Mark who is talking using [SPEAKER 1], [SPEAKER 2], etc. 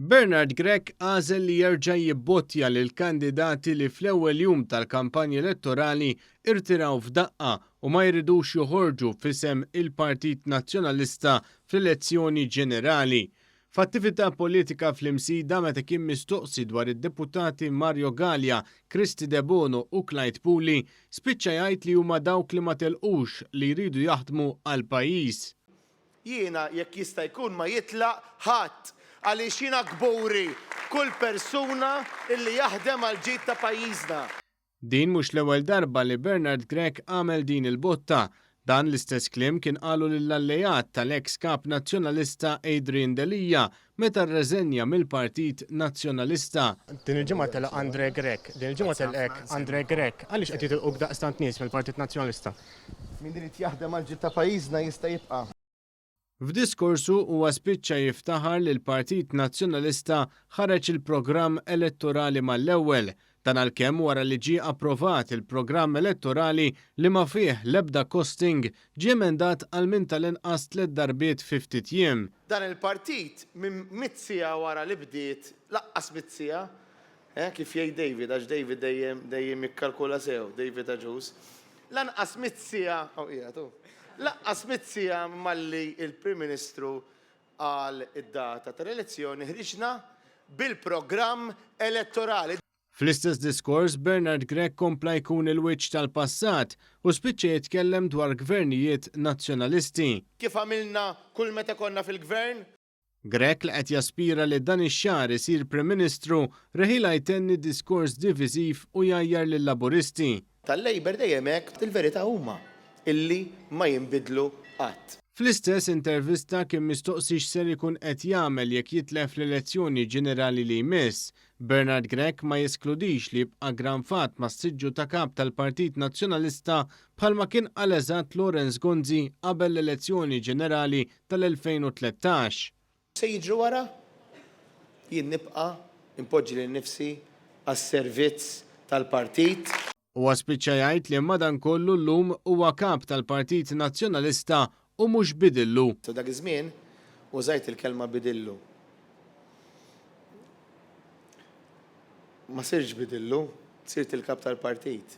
[SPEAKER 1] Bernard Grech għażel li jerġa' jibbottja lil kandidati li fl-ewwel jum tal-kampanja elettorali irtiraw f'daqqa u ma jridux joħorġu f'isem il-Partit Nazzjonalista fl-elezzjoni ġenerali. F'attività politika fl-imsida meta kien mistoqsi dwar id-deputati Mario Gallia, Kristi De Bono u Clyde Puli, spiċċa jgħid li huma dawk li ma telqux li jridu jaħdmu għall-pajjiż.
[SPEAKER 2] Jiena jekk jista' jkun ma jitlaq ħadd għaliex jiena gburi kull persuna illi jaħdem għal ġid ta' pajjiżna.
[SPEAKER 1] Din mhux l-ewwel darba li Bernard Grech għamel din il-botta. Dan l-istess kliem kien qalu lill-allejat tal-eks kap nazzjonalista Adrian Delija meta rreżenja mill-Partit Nazzjonalista.
[SPEAKER 3] Din il-ġimgħa telaq Andre Grech, din il-ġimgħa telaq Andre Grech, għaliex qed jitilqu daqstant nies mill-Partit Nazzjonalista?
[SPEAKER 2] Min irid jaħdem għal ġid ta' pajjiżna jista' jibqa'.
[SPEAKER 1] F'diskorsu huwa spiċċa jiftaħar li l-Partit Nazzjonalista ħareġ il-programm elettorali mal-ewwel. Dan għalkemm wara li ġie approvat il-programm elettorali li ma fih l-ebda costing ġie emendat għal min tal-inqas 3 darbiet 50 jiem.
[SPEAKER 2] Dan il-partit minn mitzija wara li bdiet laqqas mitzija, kif jgħid David, għax David dejjem jikkalkula sew, David Aġus. Lanqas mitzija, laqqas mitzija malli il-Prim Ministru għal id-data tal-elezzjoni ħriġna bil-programm elettorali.
[SPEAKER 1] Fl-istess diskors, Bernard Grech kompla jkun il-wiċċ tal-passat u spiċċa jitkellem dwar gvernijiet nazzjonalisti.
[SPEAKER 2] Kif għamilna kull meta konna fil-gvern?
[SPEAKER 1] Grech li qed jaspira li dan ix-xahar isir Prim Ministru reħila jtenni diskors diviżiv u jgħajjar lill-Laburisti.
[SPEAKER 2] Tal-Labor dejjem hekk il-verità huma illi ma jinbidlu qatt.
[SPEAKER 1] Fl-istess intervista kien mistoqsi x'ser ikun qed jagħmel jekk jitlef l-elezzjoni ġenerali li jmiss. Bernard Grech ma jeskludix li jibqa' granfat ma' s-siġġu ta' kap tal-Partit Nazzjonalista bħalma kien qal eżatt Lawrence Gonzi qabel l-elezzjoni ġenerali tal-2013.
[SPEAKER 2] Se jiġru wara? Jien nibqa' impoġġi lil nifsi għas-servizz tal-partit.
[SPEAKER 1] Huwa spiċċa jgħid li madankollu llum huwa kap tal-Partit Nazzjonalista u mhux bidillu.
[SPEAKER 2] Sa dak iż-żmien użajt il-kelma bidillu. Ma sirx bidillu, sirt il-kap tal-partit.